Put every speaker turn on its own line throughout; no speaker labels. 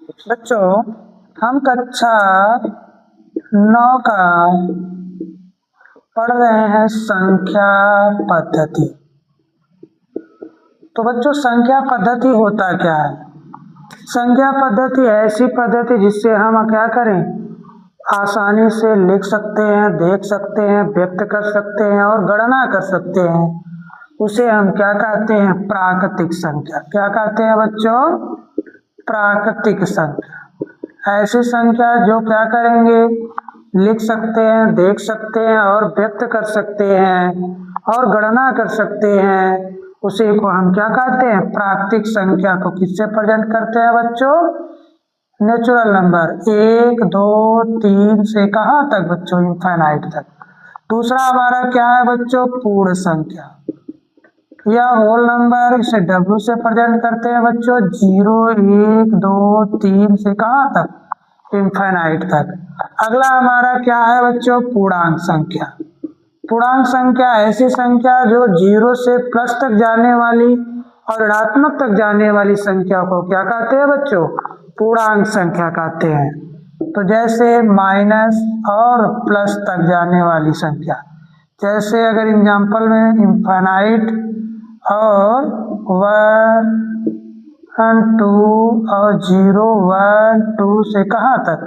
बच्चों हम कक्षा 9 का पढ़ रहे हैं संख्या पद्धति। तो बच्चों संख्या पद्धति होता क्या है? संख्या पद्धति ऐसी पद्धति जिससे हम क्या करें, आसानी से लिख सकते हैं, देख सकते हैं, व्यक्त कर सकते हैं और गणना कर सकते हैं। उसे हम क्या कहते हैं? प्राकृतिक संख्या। क्या कहते हैं बच्चों? प्राकृतिक संख्या। ऐसी संख्या जो क्या करेंगे, लिख सकते हैं, देख सकते हैं और व्यक्त कर सकते हैं और गणना कर सकते हैं, उसी को हम क्या कहते हैं? प्राकृतिक संख्या। को किससे प्रेजेंट करते हैं बच्चों? नेचुरल नंबर 1, 2, 3 से कहाँ तक बच्चों? इनफाइनाइट तक। दूसरा हमारा क्या है बच्चों? पूर्ण संख्या या होल नंबर, इसे W से प्रेजेंट करते हैं बच्चों। 0, 1, 2, 3 से कहाँ तक? इनफाइनाइट तक। अगला हमारा क्या है बच्चों? पूर्णांक संख्या। पूर्णांक संख्या ऐसी संख्या जो 0 से प्लस तक जाने वाली और ऋणात्मक तक जाने वाली संख्या को क्या कहते हैं बच्चों? पूर्णांक संख्या कहते हैं। तो जैसे माइनस और प्लस तक जाने वाली संख्या, जैसे अगर एग्जाम्पल में इनफाइनाइट और 1, 2 और 0, 1, 2 से कहाँ तक?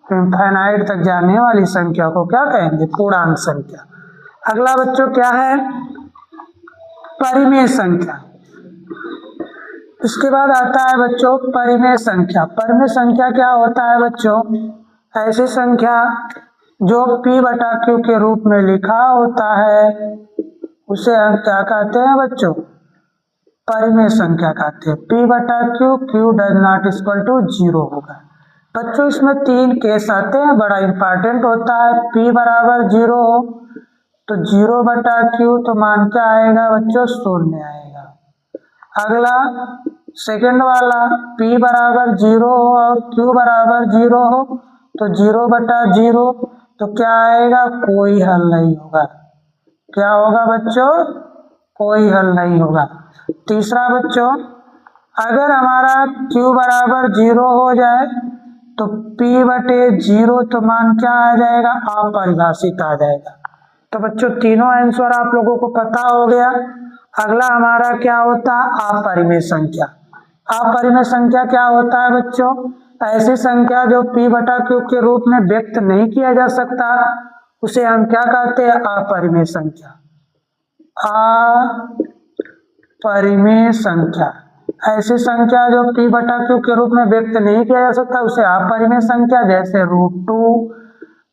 इनफाइनाइट तक जाने वाली संख्या को क्या कहेंगे? पूर्णांक संख्या। अगला बच्चों क्या है? परिमेय संख्या। इसके बाद आता है बच्चों परिमेय संख्या। परिमेय संख्या क्या होता है बच्चों? ऐसी संख्या जो P/Q के रूप में लिखा होता है उसे हम क्या कहते हैं बच्चों? परिमेय संख्या कहते हैं। P/Q, Q does not equal to 0 होगा। बच्चों इसमें 3 केस आते हैं, बड़ा इंपॉर्टेंट होता है। P बराबर 0 हो तो 0/Q तो मान क्या आएगा बच्चों? 0 आएगा। अगला सेकंड वाला P बराबर 0 हो और Q बराबर 0 हो तो 0/0 तो क्या आएगा? कोई हल नहीं होगा। क्या होगा बच्चों? कोई हल नहीं होगा। तीसरा बच्चों अगर हमारा Q बराबर 0 हो जाए तो P/0 तो मान क्या आ जाएगा? अपरिभाषित आ जाएगा। तो बच्चों तीनों आंसर आप लोगों को पता हो गया। अगला हमारा क्या होता है? अपरिमेय संख्या। अपरिमेय संख्या क्या होता है बच्चों? ऐसी संख्या जो P/Q के रूप में व्यक्त नहीं किया जा सकता, उसे हम क्या कहते हैं? अपरिमेय संख्या। अपरिमेय संख्या ऐसी संख्या जो P/Q के रूप में व्यक्त नहीं किया जा सकता, उसे अपरिमेय संख्या। जैसे √2,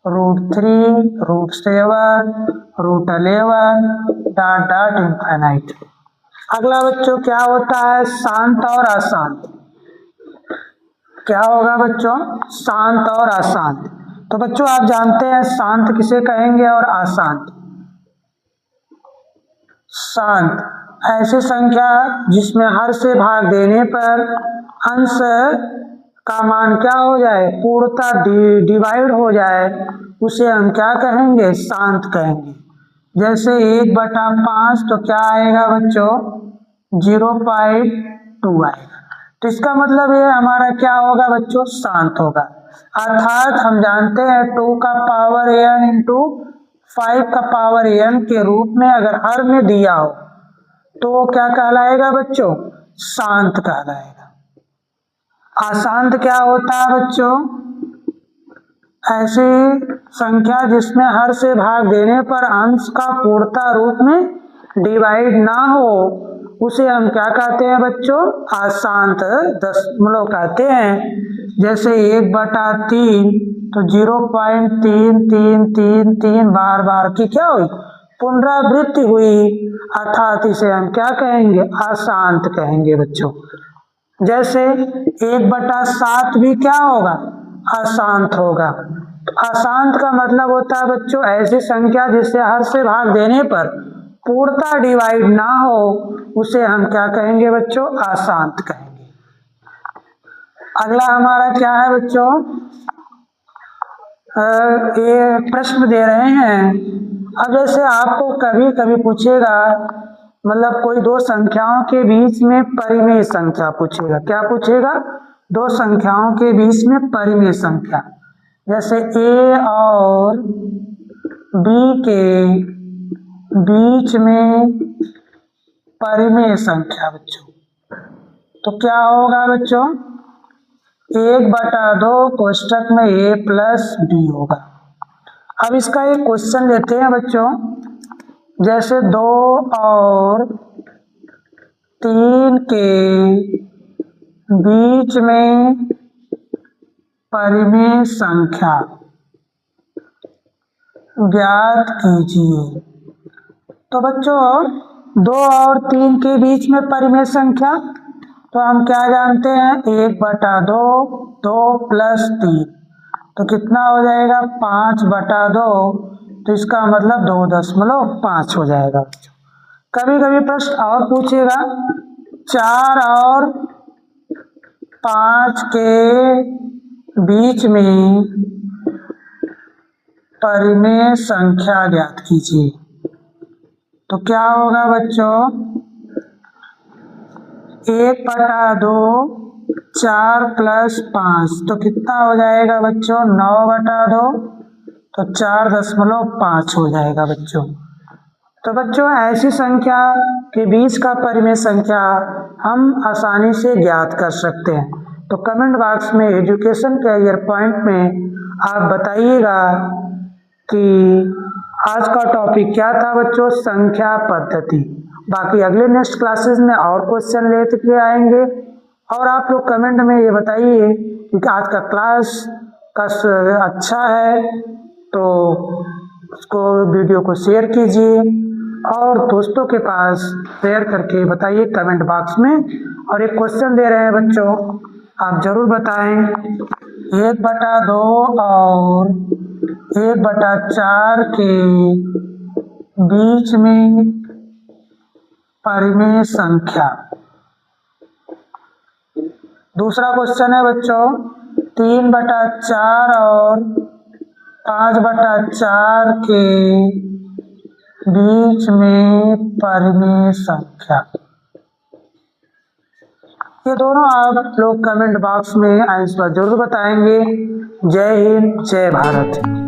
√3, √7, √11 डॉट डॉट इनफाइनाइट। अगला बच्चों क्या होता है? शांत और अशांत। क्या होगा बच्चों? शांत और अशांत। तो बच्चों आप जानते हैं शांत किसे कहेंगे और अशांत? शांत ऐसी संख्या जिसमें हर से भाग देने पर अंश का मान क्या हो जाए? पूर्णतः डिवाइड हो जाए, उसे हम क्या कहेंगे? शांत कहेंगे। जैसे 1/5 तो क्या आएगा बच्चों? 0.2 आएगा। तो इसका मतलब ये हमारा क्या होगा बच्चों? शांत होगा। अर्थात हम जानते हैं 2 का पावर n इंटू 5 का पावर n के रूप में अगर हर में दिया हो तो क्या कहलाएगा बच्चों? शांत कहलाएगा। अशांत क्या होता है बच्चों? ऐसी संख्या जिसमें हर से भाग देने पर अंश का पूर्णतः रूप में डिवाइड ना हो, उसे हम क्या कहते हैं बच्चों? अशांत दशमलव कहते हैं। जैसे 1/3 तो 0.3333 बार बार की क्या हुई? पुनरावृत्ति हुई, अर्थात इसे हम क्या कहेंगे? अशांत कहेंगे बच्चों। जैसे 1/7 भी क्या होगा? अशांत होगा। अशांत का मतलब होता है बच्चों ऐसी संख्या जिससे हर से भाग देने पर पूर्णतः डिवाइड ना हो, उसे हम क्या कहेंगे बच्चों? अशांत कहेंगे। अगला हमारा क्या है बच्चों? ये प्रश्न दे रहे हैं। अब जैसे आपको कभी कभी पूछेगा, मतलब कोई दो संख्याओं के बीच में परिमेय संख्या पूछेगा। क्या पूछेगा? दो संख्याओं के बीच में परिमेय संख्या, जैसे ए और बी के बीच में परिमेय संख्या बच्चों, तो क्या होगा बच्चों, 1/2 कोष्टक में ए प्लस बी होगा। अब इसका एक क्वेश्चन लेते हैं बच्चों, जैसे 2 और 3 के बीच में परिमेय संख्या ज्ञात कीजिए। तो बच्चों 2 और 3 के बीच में परिमेय संख्या, तो हम क्या जानते हैं, 1/2, 2 प्लस 3, तो कितना हो जाएगा 5/2, तो इसका मतलब 2.5 हो जाएगा। कभी कभी प्रश्न और पूछेगा 4 और 5 के बीच में परिमेय संख्या ज्ञात कीजिए। तो क्या होगा बच्चों, 1/2 4 प्लस 5, तो कितना हो जाएगा बच्चों 9/2, तो 4.5 हो जाएगा बच्चों। तो बच्चों ऐसी संख्या के बीच का परिमेय संख्या हम आसानी से ज्ञात कर सकते हैं। तो कमेंट बॉक्स में एजुकेशन कैरियर पॉइंट में आप बताइएगा कि आज का टॉपिक क्या था बच्चों, संख्या पद्धति। बाकी अगले नेक्स्ट क्लासेस में और क्वेश्चन लेते के आएंगे, और आप लोग कमेंट में ये बताइए कि आज का क्लास का अच्छा है तो उसको वीडियो को शेयर कीजिए और दोस्तों के पास शेयर करके बताइए कमेंट बॉक्स में। और एक क्वेश्चन दे रहे हैं बच्चों, आप जरूर बताएं, 1/2 और 1/4 के बीच में परिमेय संख्या। दूसरा क्वेश्चन है बच्चों, 3/4 और 5/4 के बीच में परिमेय संख्या। ये दोनों आप लोग कमेंट बॉक्स में आंसर जरूर बताएंगे। जय हिंद, जय भारत।